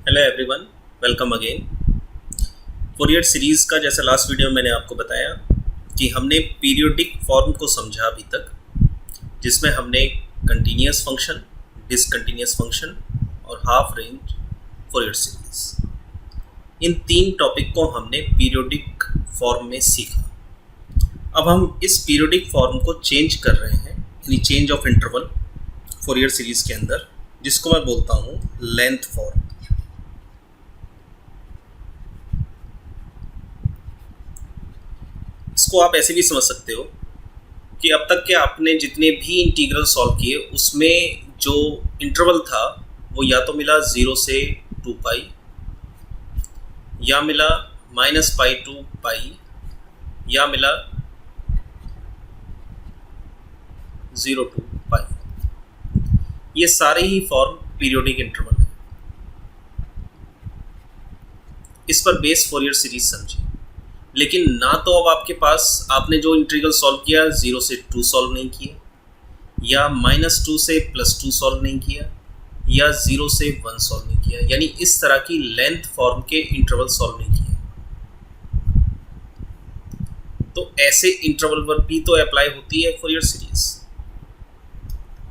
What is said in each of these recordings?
Hello everyone, welcome again. Fourier series का जैसा last video में मैंने आपको बताया कि हमने पीरियोडिक फॉर्म को समझा अभी तक, जिसमें हमने कंटीन्यूअस फंक्शन, डिसकंटीन्यूअस फंक्शन और हाफ रेंज फोरियर सीरीज़, इन तीन टॉपिक को हमने पीरियोडिक फॉर्म में सीखा। अब हम इस पीरियोडिक फॉर्म को चेंज कर रहे हैं, यानी change of interval Fourier series के अंदर, जिसको मैं बोलता हूँ लेंथ फॉर्म। इसको आप ऐसे भी समझ सकते हो कि अब तक के आपने जितने भी इंटीग्रल सॉल्व किए उसमें जो इंटरवल था वो या तो मिला 0 से 2 पाई, या मिला -पाई टू पाई, या मिला 0 टू पाई। ये सारे ही फॉर्म पीरियोडिक इंटरवल है। इस पर बेस फोरियर सीरीज समझिए। लेकिन ना तो अब आपके पास आपने जो इंटीग्रल सॉल्व किया 0 से 2 सॉल्व नहीं किया, या -2 से +2 सॉल्व नहीं किया, या 0 से 1 सॉल्व नहीं किया, यानी इस तरह की लेंथ फॉर्म के इंटरवल सॉल्व नहीं किए। तो ऐसे इंटरवल पर भी तो अप्लाई होती है फोरियर सीरीज।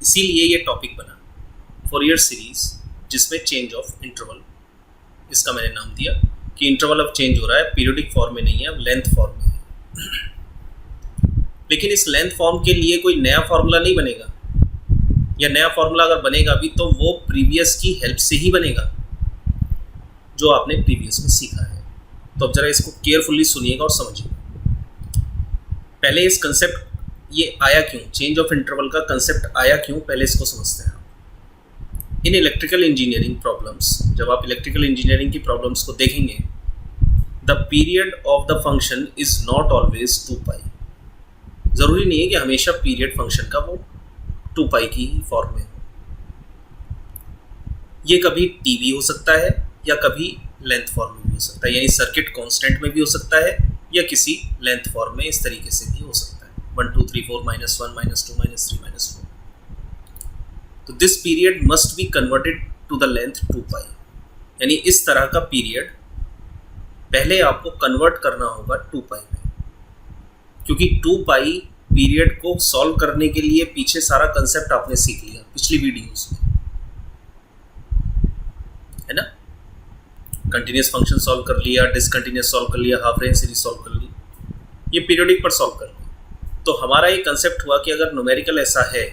इसीलिए ये टॉपिक बना फोरियर सीरीज, जिसमें चेंज ऑफ इंटरवल, इसका मैंने नाम दिया कि इंटरवल अब चेंज हो रहा है, पीरियोडिक फॉर्म में नहीं है, अब लेंथ फॉर्म में है। लेकिन इस लेंथ फॉर्म के लिए कोई नया फॉर्मूला नहीं बनेगा, या नया फॉर्मूला अगर बनेगा भी तो वो प्रीवियस की हेल्प से ही बनेगा, जो आपने प्रीवियस में सीखा है। तो अब जरा इसको केयरफुली सुनिएगा और समझिएगा। पहले इस कंसेप्ट ये आया क्यों, चेंज ऑफ इंटरवल का कंसेप्ट आया क्यों, पहले इसको समझते हैं। इन इलेक्ट्रिकल इंजीनियरिंग प्रॉब्लम्स, जब आप इलेक्ट्रिकल इंजीनियरिंग की प्रॉब्लम्स को देखेंगे, the period of the function is not always 2 पाई। जरूरी नहीं है कि हमेशा पीरियड फंक्शन का वो 2 पाई की ही फॉर्म में हो। ये कभी टी भी हो सकता है, या कभी लेंथ फॉर्म में भी हो सकता है, यानी सर्किट कांस्टेंट में भी हो सकता है, या किसी लेंथ फॉर्म में इस तरीके से भी हो सकता है, 1 2 3 4 -1 -2 -3 -4। तो this period must be converted to the length 2 pi, यानी इस तरह का पीरियड पहले आपको कन्वर्ट करना होगा 2 पाई में, क्योंकि 2 पाई पीरियड को सॉल्व करने के लिए पीछे सारा कंसेप्ट आपने सीख लिया पिछली वीडियोस में, है ना। कंटिन्यूअस फंक्शन सॉल्व कर लिया, डिसकंटिन्यूअस सॉल्व कर लिया, हाफ रेंज सीरीज सॉल्व कर ली, ये पीरियोडिक पर सॉल्व कर लिया। तो हमारा ये कंसेप्ट हुआ कि अगर न्यूमेरिकल ऐसा है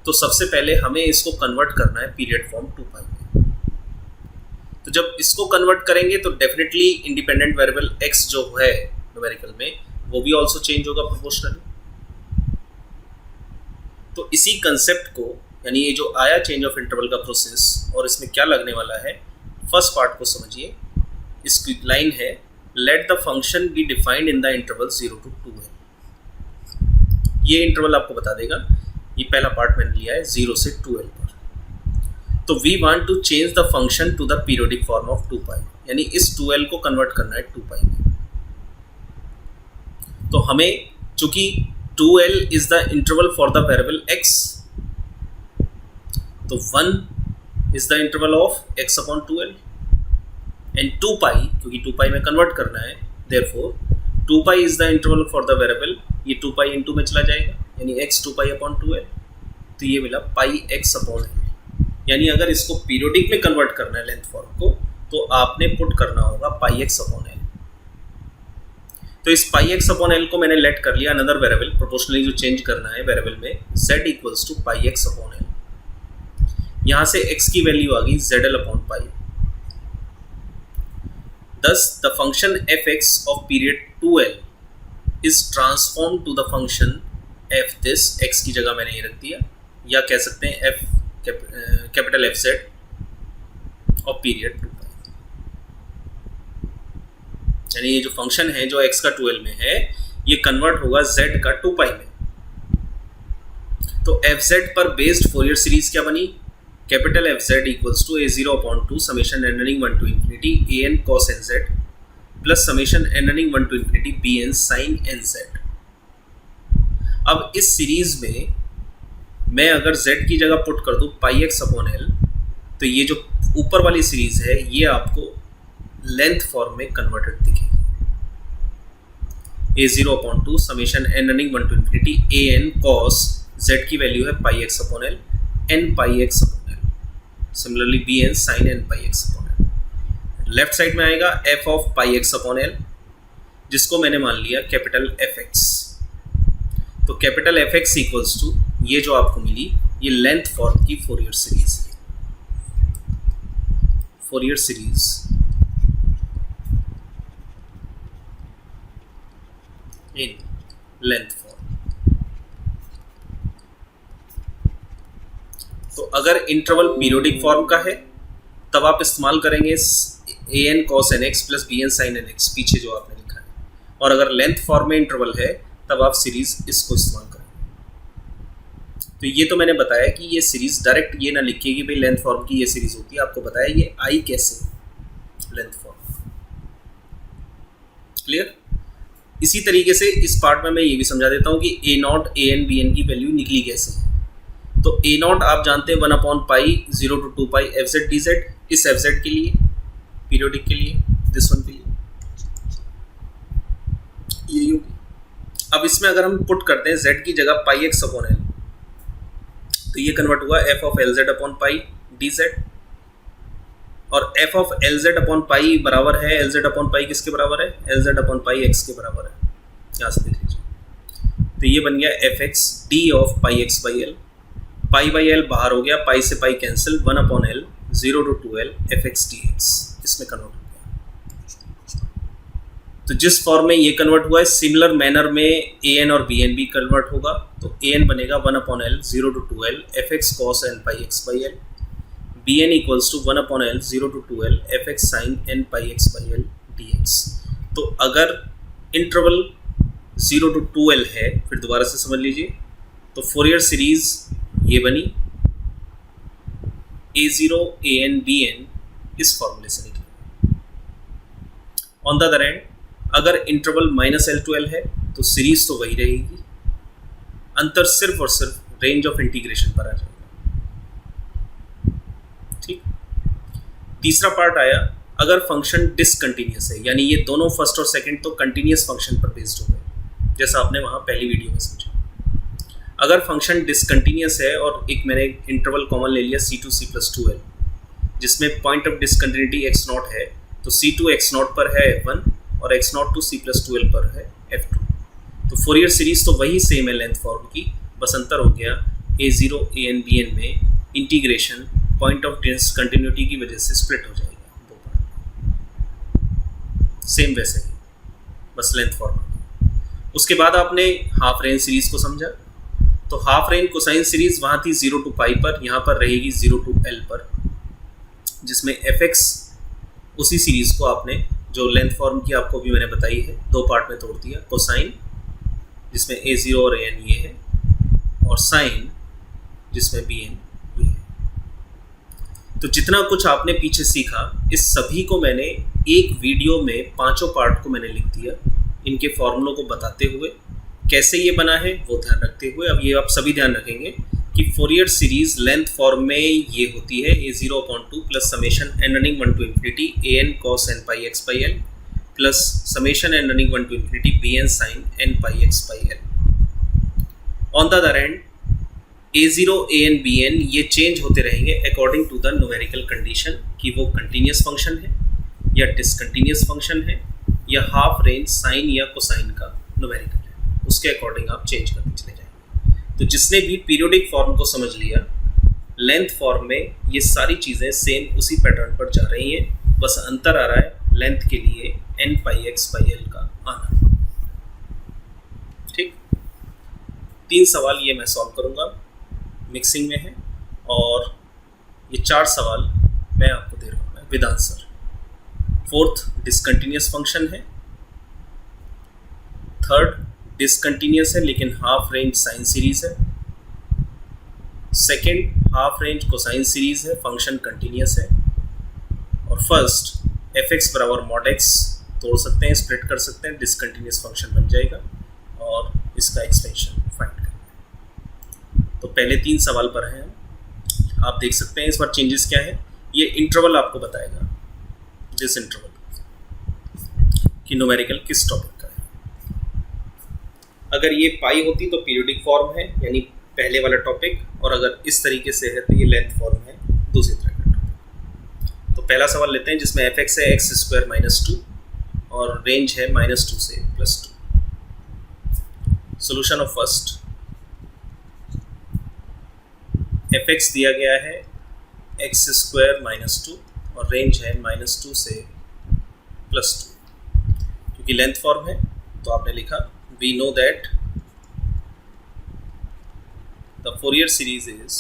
तो सबसे पहले हमें इसको कन्वर्ट करना है पीरियड फॉर्म 2 पाई में। तो जब इसको कन्वर्ट करेंगे तो डेफिनेटली इंडिपेंडेंट वेरिएबल x जो है न्यूमेरिकल में, वो भी ऑल्सो चेंज होगा प्रोपोर्शनली। तो इसी कंसेप्ट को, यानी ये जो आया चेंज ऑफ इंटरवल का प्रोसेस, और इसमें क्या लगने वाला है, फर्स्ट पार्ट को समझिए। इसकी लाइन है, let the function be defined in the interval 0 to 2 है। ये इंटरवल आपको बता देगा। ये पहला पार्ट मैंने लिया है 0 से 2l पर। तो we want to change the function to the periodic form of 2 pi, यानी इस 2l को कन्वर्ट करना है 2 पाई में। तो हमें, चूंकि 2l is the interval for the variable x, तो 1 is the interval of x upon 2l, and 2 पाई, क्योंकि 2 पाई में कन्वर्ट करना है, therefore 2 pi is the interval for the variable, ये 2 पाई इंटू में चला जाएगा, यानी x 2 पाई अपॉन 2l, तो ये मिला पाई x अपॉन l। यानी अगर इसको पीरियोडिक में कन्वर्ट करना है लेंथ फॉर्म को, तो आपने पुट करना होगा पाई x अपॉन l। तो इस पाई x अपॉन l को मैंने लेट कर लिया अनदर वेरिएबल, प्रोपोर्शनली जो चेंज करना है वेरिएबल में, z equals to pi x upon l। यहाँ से x की वैल्यू आ गई zl upon pi. Thus, the function f(x) of period 2l is transformed to the function f this, x की जगह मैंने ये रख दिया, या कह सकते हैं f capital F z of period 2 pi. यानी ये जो फंक्शन है जो x का 2l में है, ये कन्वर्ट होगा z का 2 पाई में। तो f z पर बेस्ड फोरियर सीरीज क्या बनी, capital F z equals to a0 upon 2 summation n running 1 to infinity an cos n z plus summation n running 1 to infinity bn sin n z। अब इस series में मैं अगर z की जगह put कर दूं पाई x अपॉन l, तो ये जो ऊपर वाली सीरीज है ये आपको लेंथ फॉर्म में कन्वर्टेड दिखेगी। a0/2 summation n running 1 to infinity an cos z की वैल्यू है pi x upon L n pi x upon L, similarly bn sin n pi x upon L. Left side में आएगा f of pi x upon L, जिसको मैंने मान लिया capital fx। तो capital fx equals to ये जो आपको मिली ये लेंथ फॉर्म की फोरियर सीरीज है। Fourier series in length form. तो अगर इंटरवल पीरियोडिक फॉर्म का है तब आप इस्तेमाल करेंगे an cos nx plus bn sin nx, पीछे जो आपने लिखा है। और अगर लेंथ फॉर्म में इंटरवल है तब आप सीरीज इसको इस्तेमाल करेंगे। तो ये तो मैंने बताया कि ये सीरीज डायरेक्ट ये ना लिखिए कि भाई लेंथ फॉर्म की ये सीरीज होती है, आपको बताया ये आई कैसे लेंथ फॉर्म। क्लियर? इसी तरीके से इस पार्ट में मैं ये भी समझा देता हूँ कि a not a n b n की वैल्यू निकली कैसे है। तो a नॉट आप जानते हैं 1/π 0 to 2 pi fz dz, इस fz के लिए पीरियोडिक के लिए, दिस वन के लिए ये होगी। अब इसमें अगर हम पुट करते हैं z की जगह पाई एक्स अपॉन एल, तो ये कन्वर्ट हुआ f of L Z upon pi D Z, और f of L Z upon pi बराबर है एल जेड अपॉन पाई किसके बराबर है, L Z upon pi x के बराबर है। यहाँ से देख लीजिए, तो ये बन गया F x D of pi x by L, pi by L बाहर हो गया, पाई से pi cancel, 1/l 0 to 2l f x D x इसमें कन्वर्ट हो गया। तो जिस फॉर्म में ये कन्वर्ट हुआ है सिमिलर मैनर में ए एन और बी एन भी कन्वर्ट होगा। तो ए एन बनेगा 1/l 0 to 2l f x cos n pi x by l, b n equals to 1/l 0 to 2l f x sine n pi x by l d x. तो अगर interval 0 to 2l है, फिर दोबारा से समझ लीजिए, तो Fourier series ये बनी a0 an bn इस फॉर्मूले से निकली। ऑन द अदर एंड अगर इंटरवल -l to l है तो सीरीज तो वही रहेगी, अंतर सिर्फ और सिर्फ रेंज ऑफ इंटीग्रेशन पर आ जाएगा। ठीक। तीसरा पार्ट आया अगर फंक्शन डिसकंटिन्यूस है, यानी ये दोनों फर्स्ट और सेकंड तो कंटिन्यूस फंक्शन पर बेस्ड हो गए, जैसा आपने वहाँ पहली वीडियो में समझा। अगर फंक्शन डिसकंटिन्यूस है और एक मैंने इंटरवल कॉमन ले लिया c2 c + 2l, जिसमें पॉइंट ऑफ डिसकंटिन्यूटी x0 है, तो c2 x0 पर है f1 और x0 to c + 2l पर है f2। तो फोरियर सीरीज तो वही सेम है लेंथ फॉर्म की, बस अंतर हो गया a0 an bn में इंटीग्रेशन पॉइंट ऑफ डिसकंटिन्यूटी की वजह से स्प्लिट हो जाएगा दो पार्ट, सेम वैसे ही बस लेंथ फॉर्म। उसके बाद आपने हाफ रेंज सीरीज को समझा, तो हाफ रेंज कोसाइन सीरीज वहाँ थी 0 to पाई पर, यहाँ पर रहेगी 0 to l पर, जिसमें एफ एक्स उसी सीरीज को आपने जो लेंथ फॉर्म की आपको भी मैंने बताई है दो पार्ट में तोड़ दिया, कोसाइन जिसमें a0 और an ये है, और साइन जिसमें bn ये है। तो जितना कुछ आपने पीछे सीखा इस सभी को मैंने एक वीडियो में पांचों पार्ट को मैंने लिख दिया, इनके फॉर्मूलों को बताते हुए कैसे ये बना है वो ध्यान रखते हुए। अब ये आप सभी ध्यान रखेंगे कि फोरियर सीरीज लेंथ फॉर्म में ये होती है a0/2 plus summation n running 1 to infinity an cos n pi x by l plus summation n running 1 to infinity bn sin n pi x by l. On the other end a0 an bn ये change होते रहेंगे according to the numerical condition कि वो continuous function है या discontinuous function है या half range sign या कोसाइन का न्यूमेरिकल है, उसके अकॉर्डिंग आप चेंज करते चले जाएंगे। तो जिसने भी पीरियोडिक फॉर्म को समझ लिया, लेंथ फॉर्म में ये सारी चीज़ें सेम उसी पैटर्न पर जा रही हैं, बस अंतर आ रहा है लेंथ के लिए n pi x by L का आना। ठीक, 3 सवाल ये मैं सॉल्व करूँगा, मिक्सिंग में है, और ये 4 सवाल मैं आपको दे रहा हूँ with answer. 4th discontinuous function है, 3rd डिसकंटिन्यूस है लेकिन हाफ रेंज साइन सीरीज है, 2nd half range cosine series है, फंक्शन कंटिन्यूस है, और 1st एफ एक्स बराबर मॉड एक्स तोड़ सकते हैं, स्प्लिट कर सकते हैं, डिसकंटिन्यूस फंक्शन बन जाएगा और इसका एक्सपेंशन फाइंड करना है। तो पहले 3 सवाल पर हैं, आप देख सकते हैं इस बार चेंजेस क्या है। ये इंटरवल आपको बताएगा, दिस इंटरवल, कि न्यूमेरिकल किस टॉपिक का है। अगर ये पाई होती तो पीरियोडिक फॉर्म है, यानी पहले वाला टॉपिक, और अगर इस तरीके से है तो ये लेंथ फॉर्म है, दूसरी तरह का टॉपिक। तो पहला सवाल लेते हैं जिसमें एफ एक्स है एक्स स्क्वायर माइनस 2 और रेंज है -2 से +2। Solution of first, f x दिया गया है एक्स स्क्वायर -2 और रेंज है -2 से +2। क्योंकि लेंथ फॉर्म है तो आपने लिखा we know that the Fourier series is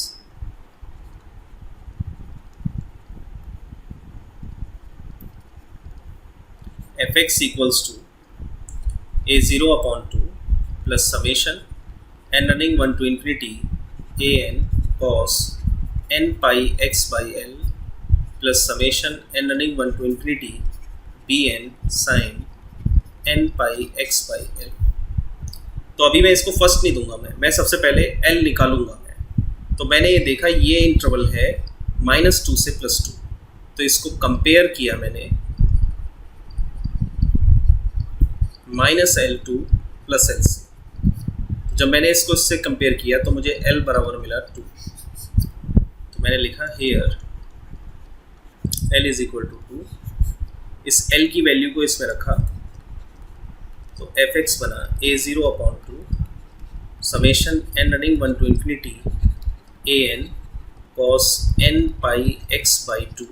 f x equals to a0/2 plus summation n running 1 to infinity an cos n pi x by l plus summation n running 1 to infinity bn sin n pi x by l। तो अभी मैं इसको first नहीं दूंगा, मैं सबसे पहले l निकालूंगा मैं। तो मैंने ये देखा ये इंटरवल है -2 से +2, तो इसको कंपेयर किया मैंने -L2 + L से। जब मैंने इसको इससे कंपेयर किया तो मुझे L बराबर मिला 2। तो मैंने लिखा here L is equal to 2। इस L की वैल्यू को इसमें रखा तो एफ एक्स बना a0/2 summation n running 1 to infinity an cos n pi x by 2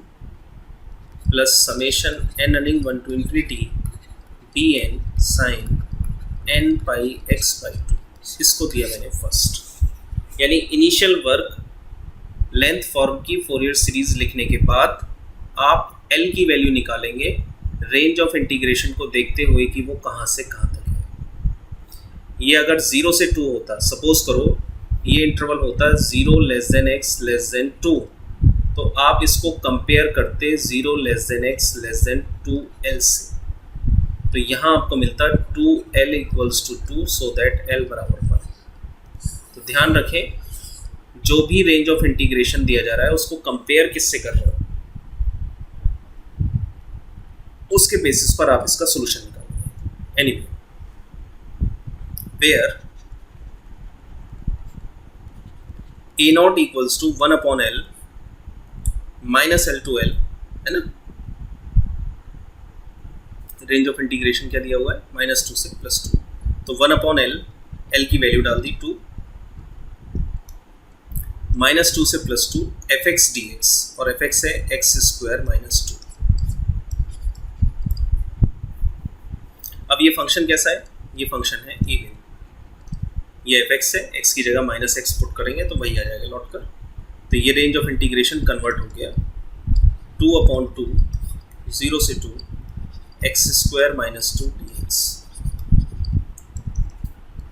plus summation n running 1 to infinity bn sin n pi x by 2। इसको दिया मैंने फर्स्ट, यानी इनिशियल वर्क लेंथ फॉर्म की Fourier series लिखने के बाद आप L की वैल्यू निकालेंगे रेंज ऑफ इंटीग्रेशन को देखते हुए कि वो कहाँ से कहाँ तक है। ये अगर 0 से 2 होता, सपोज करो ये इंटरवल होता 0 < x <2, तो आप इसको कंपेयर करते 0 < x <2l से, तो यहाँ आपको मिलता 2l = 2 सो दैट l बराबर 1। तो ध्यान रखें जो भी रेंज ऑफ इंटीग्रेशन दिया जा रहा है उसको कंपेयर किससे कर रहे हो, उसके बेसिस पर आप इसका सोल्यूशन निकालेंगे। Anyway, where a0 = 1/l -L2l, है ना। रेंज ऑफ इंटीग्रेशन क्या दिया हुआ है -2 से +2, तो 1/l, l की वैल्यू डाल दी 2, -2 से +2 एफ एक्स डी एक्स, और एफ एक्स है x² -2। अब ये फंक्शन कैसा है, ये फंक्शन है इवन, ये एफ एक्स है, x की जगह -x पुट करेंगे तो वही आ जाएगा लौट कर। तो ये रेंज ऑफ इंटीग्रेशन कन्वर्ट हो गया 2/2 0 से 2 x² -2 dx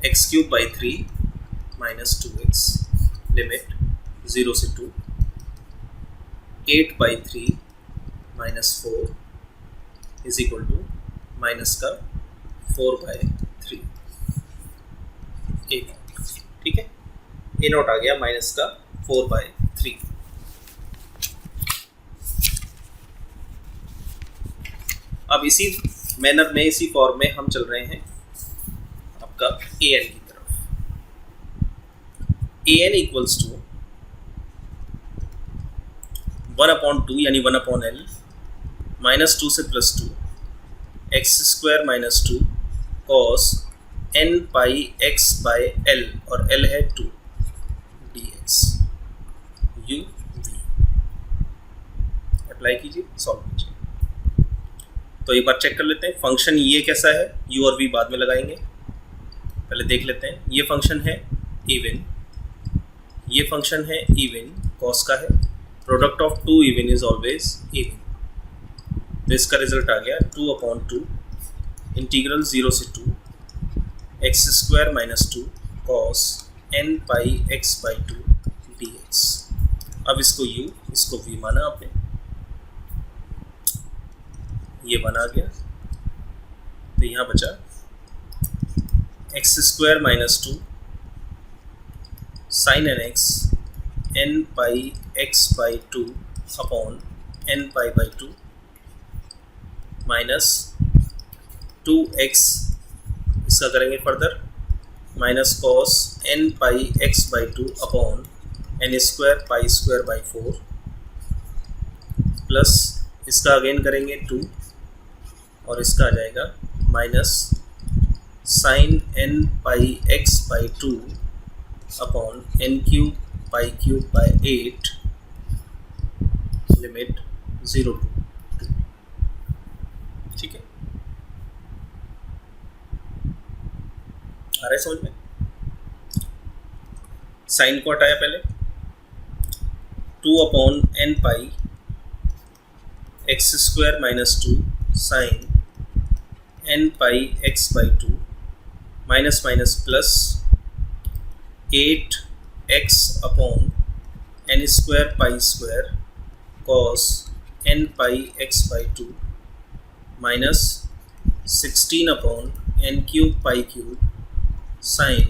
x³ 3 -2x limit 0 से 2 8/3 -4 इज इक्वल टू माइनस का 4/3 a0। ठीक है, a0 आ गया माइनस का 4/3। अब इसी मैनर में, इसी फॉर्म में हम चल रहे हैं आपका an की तरफ। an इक्वल्स टू 1/2 यानी 1/l -2 से +2 x² -2 cos n pi x by l, और l है 2 dx u v। अप्लाई कीजिए, सॉल्व कीजिए। तो एक बार चेक कर लेते हैं फंक्शन ये कैसा है, u और v बाद में लगाएंगे, पहले देख लेते हैं। ये फंक्शन है इवन, ये फंक्शन है इवन, cos का है, product of 2 even is always even. तो इसका रिजल्ट आ गया 2/2 इंटीग्रल 0 से 2 x² -2 cos n pi x by 2 dx। अब इसको u, इसको v माना आपने, ये बना गया, तो यहाँ बचा x² -2 sin nx n pi x by 2 upon n pi by two minus 2x, इसका करेंगे further, minus cos n pi x by two upon n square pi square by 4 plus इसका अगेन करेंगे 2 और इसका आ जाएगा minus sine n pi x by two upon n cube pi cube by 8 limit 0 to 2। ठीक है, आ रहा है समझ में? साइन को हटाया पहले, 2 upon n pi x square minus 2 sine n pi x by 2 minus minus plus 8x upon n square pi square cos n pi x by 2 minus 16 upon n cube pi cube sine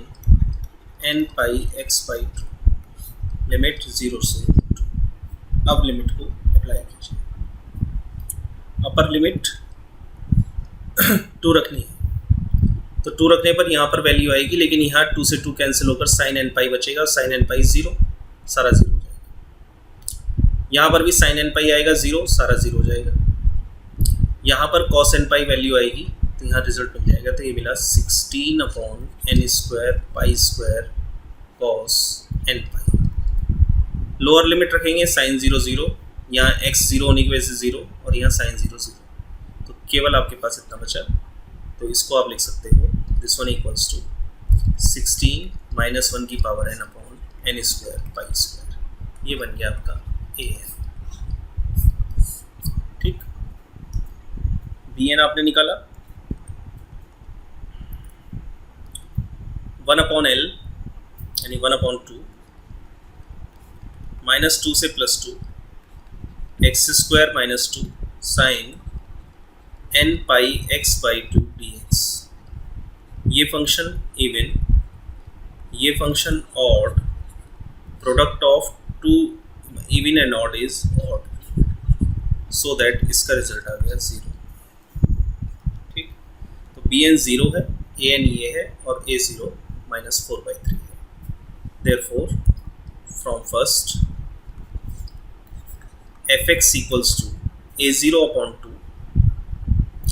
n pi x by 2 limit 0 से 2। अब limit को apply कीजिए। Upper limit 2 रखनी है, तो 2 रखने पर यहाँ पर वैल्यू आएगी, लेकिन यहाँ 2 से 2 कैंसिल होकर साइन एन पाई बचेगा और साइन एन पाई 0, सारा 0 हो जाएगा। यहाँ पर भी साइन एन पाई आएगा 0, सारा 0 हो जाएगा। यहाँ पर कॉस एन पाई वैल्यू आएगी, तो यहाँ रिजल्ट मिल जाएगा। तो ये मिला 16 upon n square pi square cos n pi. Lower limit रखेंगे साइन 0 0, यहाँ x 0 होने की वजह से 0 और यहाँ साइन 0 0, तो केवल आपके पास इतना बचा। तो इसको आप लिख सकते हो, this one equals to 16 minus 1 की power n upon n square pi square. ये बन गया आपका a n। ठीक, बी एन आपने निकाला, 1 अपॉन एल यानी 1 अपॉन 2 माइनस 2 से plus 2 x square minus 2 sine n pi x by 2 d x. ये फंक्शन इवन, ये function odd, product of 2 even and odd is odd, so that इसका result आ गया 0। ठीक, तो बी एन 0 है, ए एन ये है और ए 0 माइनस 4/3 है। Therefore from first fx equals to a0 upon 2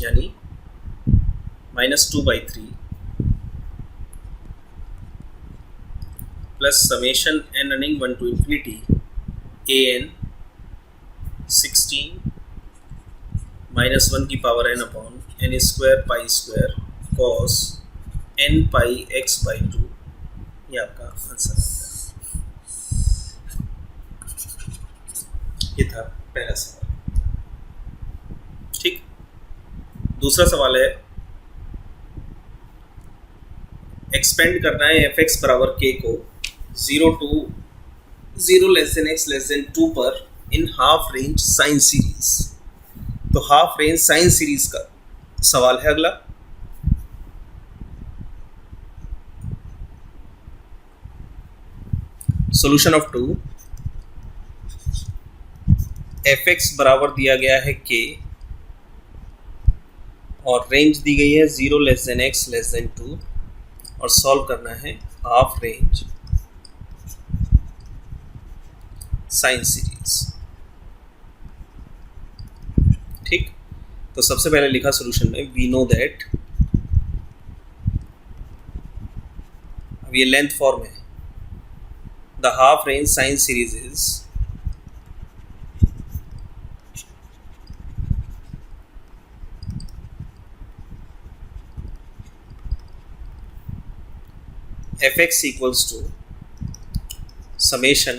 यानी minus 2/3 plus summation n running 1 to infinity an 16 minus 1 की power n upon n square pi square cos n pi x by 2। ये आपका answer आता है। ये था पहला सवाल। ठीक, दूसरा सवाल है, एक्सपेंड करना है एफ एक्स बराबर के को 0 to 0 less than x less than 2 पर in half range sine series. तो हाफ रेंज साइन सीरीज का सवाल है अगला। सॉल्यूशन ऑफ 2, एफ एक्स बराबर दिया गया है के और रेंज दी गई है 0 less than x less than 2 और सॉल्व करना है हाफ रेंज साइन सीरीज। ठीक, तो सबसे पहले लिखा सॉल्यूशन में, वी नो दैट, अब ये लेंथ फॉर्म है, the half range sine series is fx equals to summation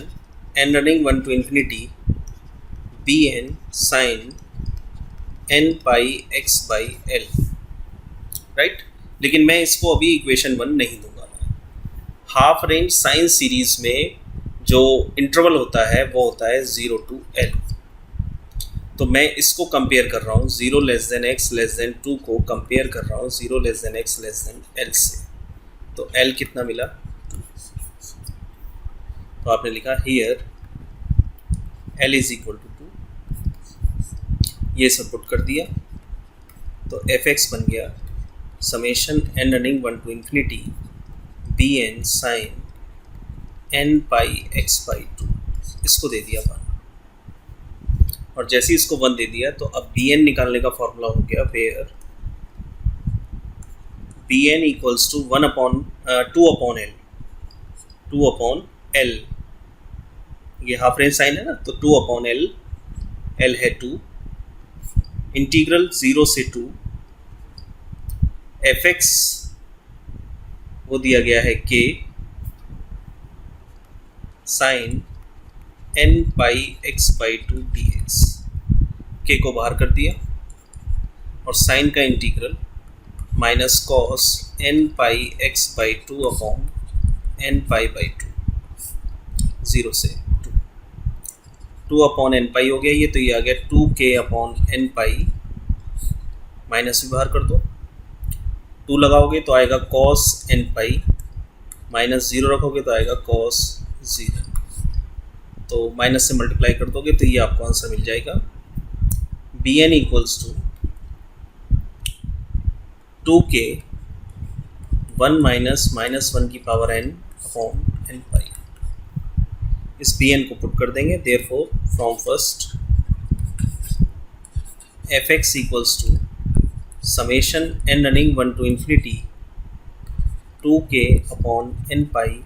n running 1 to infinity bn sin n pi x by l, right. लेकिन मैं इसको अभी इक्वेशन 1 नहीं दूंगा। हाफ रेंज साइन सीरीज में जो इंटरवल होता है वो होता है 0 to l। तो मैं इसको कंपेयर कर रहा हूँ 0 less than x less than 2 को कंपेयर कर रहा हूँ 0 less than x less than l से। तो L कितना मिला? तो आपने लिखा here L is equal to 2 ये सब पुट कर दिया तो एफ एक्स बन गया summation n running 1 to infinity b n sine n pi x by 2, इसको दे दिया 1। और जैसे ही इसको 1 दे दिया तो अब बी एन निकालने का फॉर्मूला हो गया where b n equals to 2 upon l, ये हाफ रेंज साइन है ना, तो 2 अपॉन एल, एल है 2, इंटीग्रल 0 से 2 एफ एक्स वो दिया गया है के sine n pi x by 2 d x, के को बाहर कर दिया और साइन का integral minus cos n pi x by 2 upon n pi by 2, 0 से 2 अपॉन एन पाई हो गया ये, तो ये आ गया 2k अपॉन एन पाई, माइनस भी बाहर कर दो, 2 लगाओगे तो आएगा कॉस एन पाई, माइनस 0 रखोगे तो आएगा कॉस 0, तो माइनस से मल्टीप्लाई कर दोगे तो ये आपको आंसर मिल जाएगा b n equals to 2k 1 minus minus 1 की power n upon n pi. इस बी एन को पुट कर देंगे, therefore from first f x equals to summation n running 1 to infinity 2k upon n pi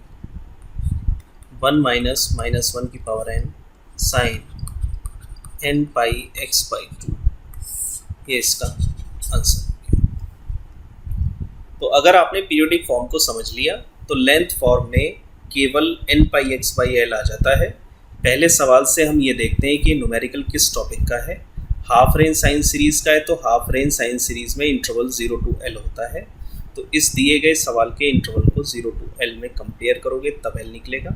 1 minus minus 1 की power n sine n pi x by 2, ये इसका answer. तो अगर आपने पीरियोडिक फॉर्म को समझ लिया तो लेंथ फॉर्म में केवल n pi x by L आ जाता है। पहले सवाल से हम ये देखते हैं कि न्यूमेरिकल किस टॉपिक का है। हाफ रेंज साइन सीरीज का है तो हाफ रेंज साइन सीरीज में इंटरवल 0 to L होता है, तो इस दिए गए सवाल के इंटरवल को 0 to L में कंपेयर करोगे तब L निकलेगा।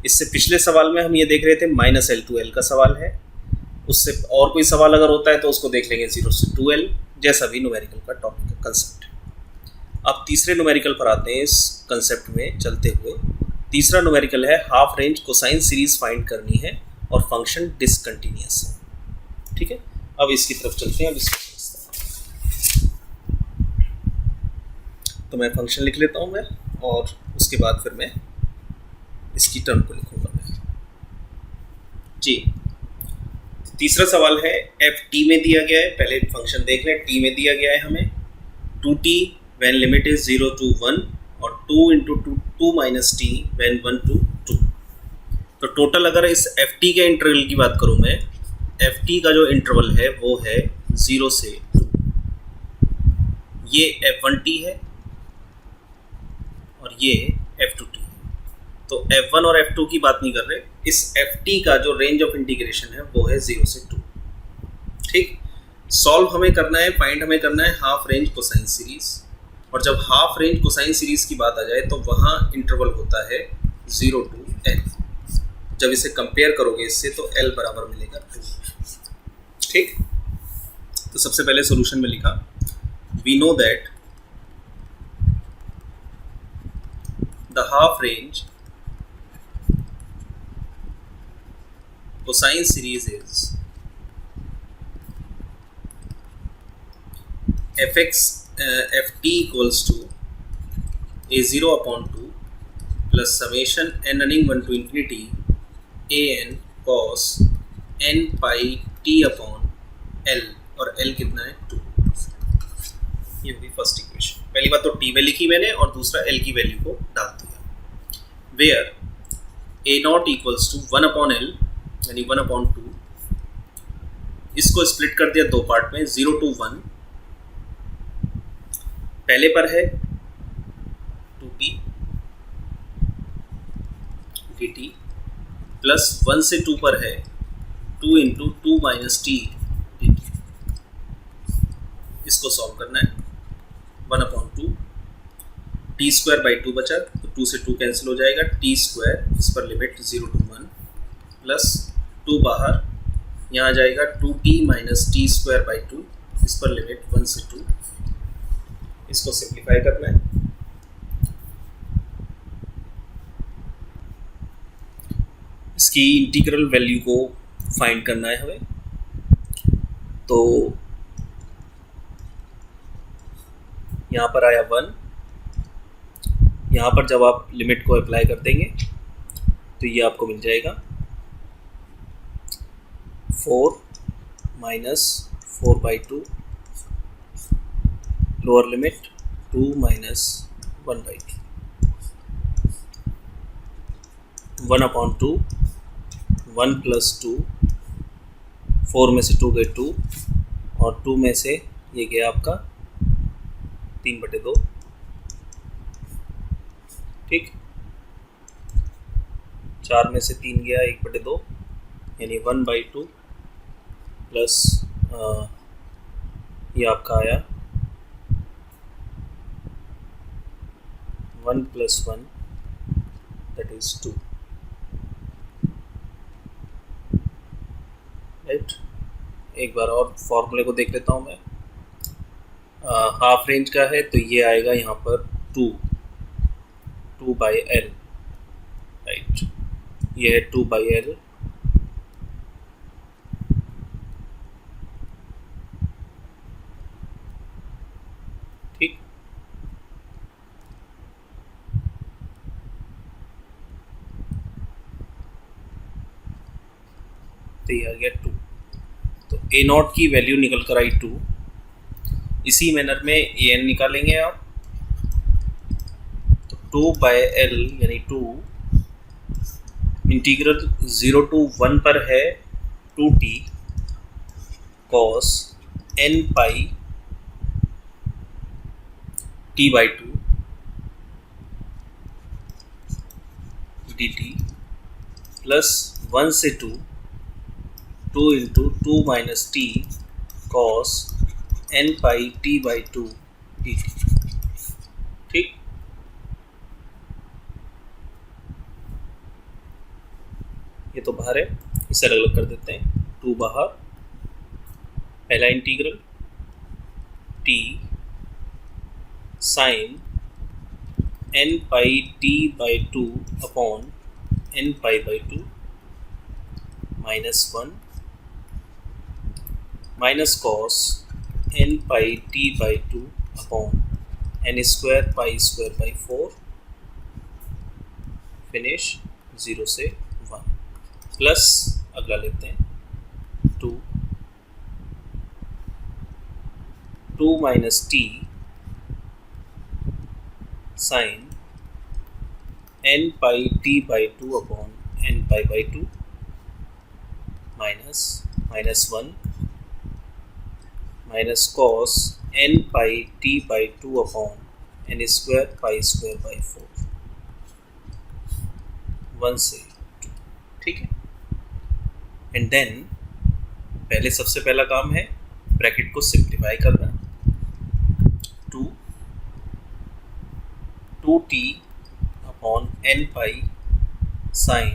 इससे पिछले सवाल में हम ये देख रहे थे -L to L का सवाल है, उससे और कोई सवाल अगर होता है तो उसको देख लेंगे 0 से 2L, जैसा भी न्यूमेरिकल का टॉपिक का कंसेप्ट है। अब तीसरे न्यूमेरिकल पर आते हैं इस कंसेप्ट में चलते हुए। तीसरा न्यूमेरिकल है half range cosine series find करनी है और फंक्शन डिसकंटिन्यूअस है। ठीक है, अब इसकी तरफ चलते हैं। अब इसको समझते हैं, तो मैं फंक्शन लिख लेता हूँ मैं, और उसके बाद फिर मैं इसकी टर्म को लिखूंगा मैं जी। तीसरा सवाल है एफ टी में दिया गया है, पहले फंक्शन देख लें। टी में दिया गया है हमें 2t when limit is 0 to 1 और 2 into 2 minus t when 1 to 2। तो टोटल अगर इस एफ टी के इंटरवल की बात करूँ मैं, एफ टी का जो इंटरवल है वो है 0 से 2। ये f1t है और ये f2t है। तो f1 और f2 की बात नहीं कर रहे, इस ft का जो रेंज ऑफ इंटीग्रेशन है वो है 0 से 2। ठीक, सॉल्व हमें करना है, फाइंड हमें करना है हाफ रेंज कोसाइन सीरीज, और जब हाफ रेंज कोसाइन सीरीज की बात आ जाए तो वहाँ इंटरवल होता है 0 to L। जब इसे कंपेयर करोगे इससे तो L बराबर मिलेगा 2। ठीक, तो सबसे पहले सॉल्यूशन में लिखा we know that the half range cosine series is ft equals to a0 upon 2 plus summation n running 1 to infinity an cos n pi t upon l, और l कितना है 2। ये हुई फर्स्ट इक्वेशन। पहली बात तो t में लिखी मैंने और दूसरा l की वैल्यू को डाल दिया। Where a0 equals to 1 upon l यानी 1 upon 2, इसको स्प्लिट कर दिया दो पार्ट में, 0 to 1। पहले पर है 2t dt प्लस 1 से 2 पर है 2 into 2 minus t dt। इसको सॉल्व करना है 1 upon 2, t स्क्वायर बाई 2 बचा तो 2 से 2 कैंसिल हो जाएगा, t स्क्वायर इस पर लिमिट 0 to 1 प्लस 2 बाहर, यहाँ आ जाएगा 2t minus T square by 2, इस पर लिमिट 1 से 2। इसको सिंप्लीफाई करना है, इसकी इंटीग्रल वैल्यू को फाइंड करना है हमें। तो यहाँ पर आया 1, यहाँ पर जब आप लिमिट को अप्लाई कर देंगे तो ये आपको मिल जाएगा 4 minus 4/2, lower limit 2 minus 1/2, 1/2, 1 plus 2, 4 में से 2 गए 2 और 2 में से ये गया आपका 3/2, ठीक। 4 में से 3 गया 1/2, यानी 1/2 प्लस ये आपका आया 1 प्लस 1 दैट इज 2, राइट। एक बार और फॉर्मूले को देख लेता हूँ मैं। हाफ रेंज का है तो ये आएगा यहाँ पर 2/L, राइट। ये है 2/L, ठीक। तो ये आ गया 2। तो A0 की वैल्यू निकल कर आई 2। इसी मैनर में AN निकालेंगे आप, तो 2/L यानी 2 इंटीग्रल 0 to 1 पर है 2t cos n pi t/2 dt plus 1 से 2 into 2 minus t cos n pi t/2 dt, ठीक। ये तो बाहर है, इसे अलग अलग कर देते हैं। 2 बाहर, पहला integral t sine n pi t/2 upon n pi/2 -1 minus cos n pi t/2 upon n² pi²/4 finish 0 से 1 प्लस अगला लेते हैं 2 minus t sine n pi t/2 upon n pi/2 -1 minus cos n pi t/2 upon n² pi²/4 1 से 2, ठीक है। And then पहले सबसे पहला काम है ब्रैकेट को सिंप्लीफाई करना। 2t upon n pi sine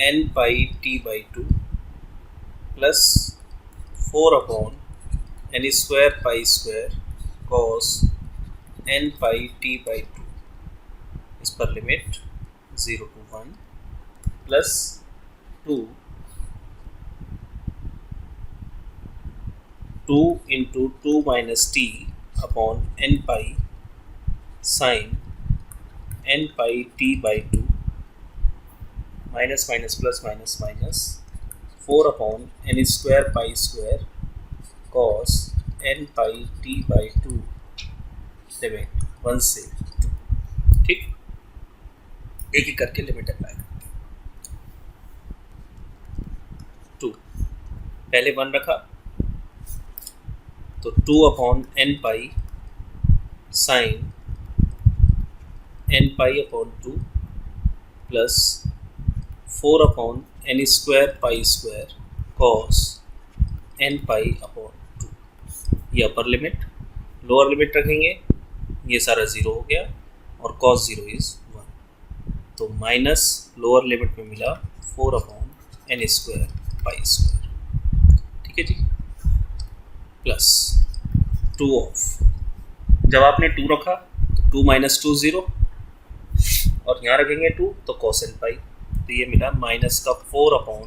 n pi t/2 plus 4 upon n² pi² cos n pi t/2, इस पर limit 0 to 1 plus 2 into 2 minus t upon n pi sin n pi t/2 minus plus minus 4 upon n² pi² cos n pi t/2 limit 1 से 2, ठीक। एक एक करके limit apply करते हैं। 2 पहले 1 रखा तो 2 upon n pi sine n pi upon 2 plus 4 upon n² pi² cos n pi upon 2, ये अपर लिमिट। लोअर लिमिट रखेंगे, ये सारा 0 हो गया और cos 0 इज 1, तो माइनस लोअर लिमिट में मिला 4 अपॉन n² pi², ठीक है जी, प्लस 2 ऑफ, जब आपने 2 रखा तो 2 माइनस 2 0 और यहाँ रखेंगे 2 तो cos n pi, तो ये मिला माइनस का 4 अपॉन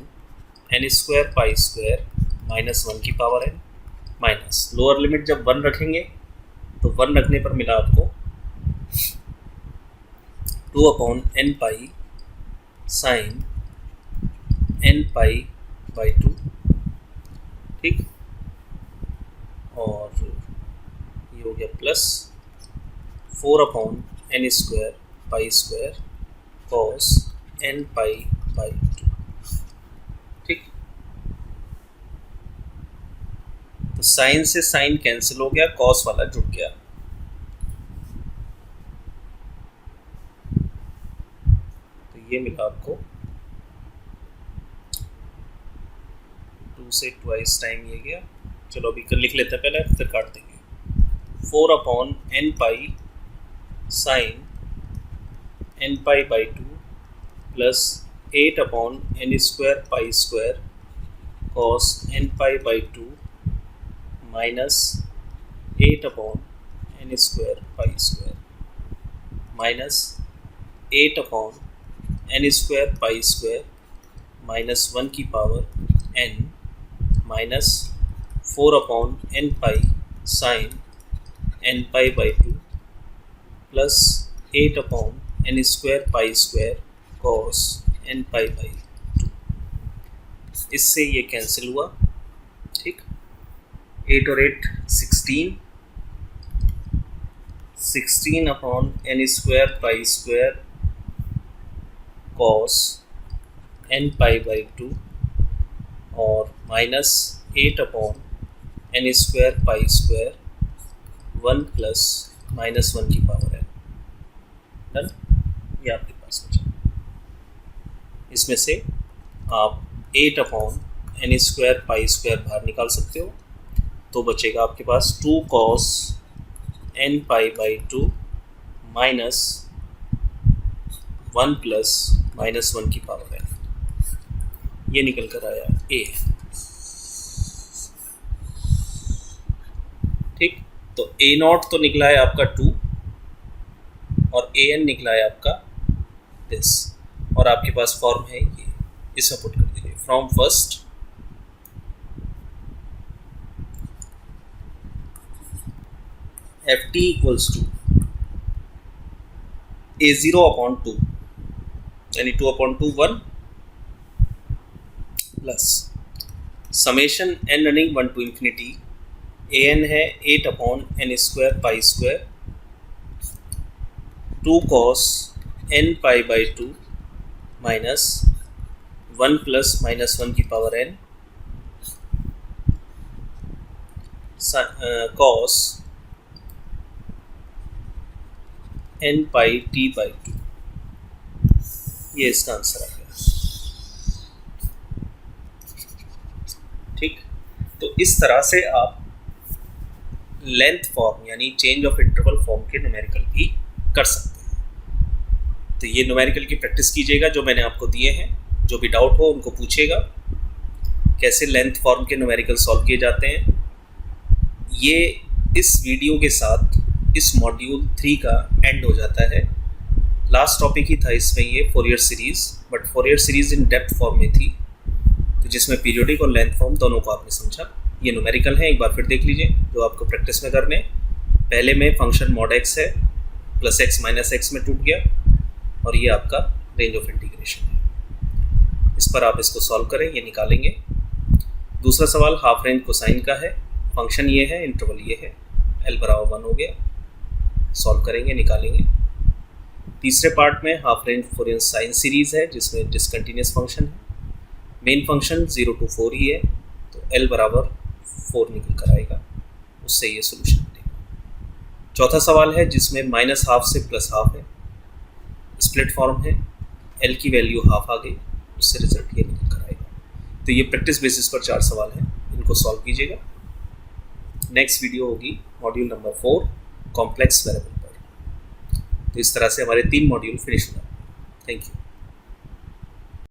n² pi² -1 की power n minus lower limit जब 1 रखेंगे तो 1 रखने पर मिला आपको 2/n pi sine n pi by 2, ठीक। और ये हो गया plus 4/n square pi square cos n pi by 2, ठीक। तो साइन से साइन कैंसिल हो गया, कॉस वाला जुड़ गया। तो ये मिला आपको 2 से ट्वाइस टाइम ये गया। चलो अभी लिख लेते हैं पहले, फिर काट देंगे। 4/n pi sine n pi by 2 plus 8/n square pi square cos n pi by 2 minus 8/n square pi square minus 8/n square pi square minus 1 की power n minus 4/n pi sine n pi by 2 plus 8/n square pi square cos n pi by 2। इससे ये cancel हुआ, ठीक। 8 और 8 16, 16/n square pi square cos n pi by 2 और minus 8/n square pi square 1 plus -1 की power n। Done, ये आपके पास बचा। इसमें से आप 8/n स्क्वायर पाई स्क्वायर बाहर निकाल सकते हो, तो बचेगा आपके पास 2 cos n pi by 2 minus 1 plus -1 की पावर n। ये निकल कर आया a, ठीक। तो a0 तो निकला है आपका 2 और an निकला है आपका दिस, और आपके पास फॉर्म है ये, इसमें पुट कर दीजिए। From first ft equals to a0/2 यानी 2/2 1 plus summation n running 1 to infinity an है 8/n square pi square 2 cos n pi by 2 minus 1 plus -1 की power n cos n pi t by 2। ये इसका answer आ गया, ठीक। तो इस तरह से आप लेंथ फॉर्म यानी चेंज ऑफ इंटरवल फॉर्म के न्यूमेरिकल भी कर सकते हैं। तो ये न्यूमेरिकल की प्रैक्टिस कीजिएगा जो मैंने आपको दिए हैं। जो भी डाउट हो उनको पूछिएगा, कैसे लेंथ फॉर्म के न्यूमेरिकल सॉल्व किए जाते हैं। ये इस वीडियो के साथ इस मॉड्यूल 3 का एंड हो जाता है। लास्ट टॉपिक ही था इसमें ये Fourier series, but Fourier series in depth form में थी, तो जिसमें पीरियोडिक और लेंथ फॉर्म दोनों को आपने समझा। ये न्यूमेरिकल है, एक बार फिर देख लीजिए जो आपको प्रैक्टिस में करने। पहले में फंक्शन मॉड x है, प्लस x माइनस x में टूट गया, और ये आपका रेंज ऑफ इंटीग्रेशन है। इस पर आप इसको सॉल्व करें, ये निकालेंगे। दूसरा सवाल हाफ रेंज कोसाइन का है, फंक्शन ये है, इंटरवल ये है, l बराबर 1 हो गया, सॉल्व करेंगे, निकालेंगे। तीसरे पार्ट में half range Fourier sine series है जिसमें डिसकंटिन्यूस फंक्शन है, मेन फंक्शन 0 to 4 ही है, तो l बराबर 4 निकल कर आएगा, उससे ये सोल्यूशन मिलेगा। चौथा सवाल है जिसमें -12 से +12 है, स्प्लिट फॉर्म है, l की वैल्यू हाफ आ गई, उससे रिजल्ट ये निकल कर आएगा। तो ये प्रैक्टिस बेसिस पर 4 सवाल हैं, इनको सॉल्व कीजिएगा। नेक्स्ट वीडियो होगी मॉड्यूल नंबर 4 कॉम्प्लेक्स वेरिएबल पर। तो इस तरह से हमारे 3 मॉड्यूल फिनिश हुआ। Thank you.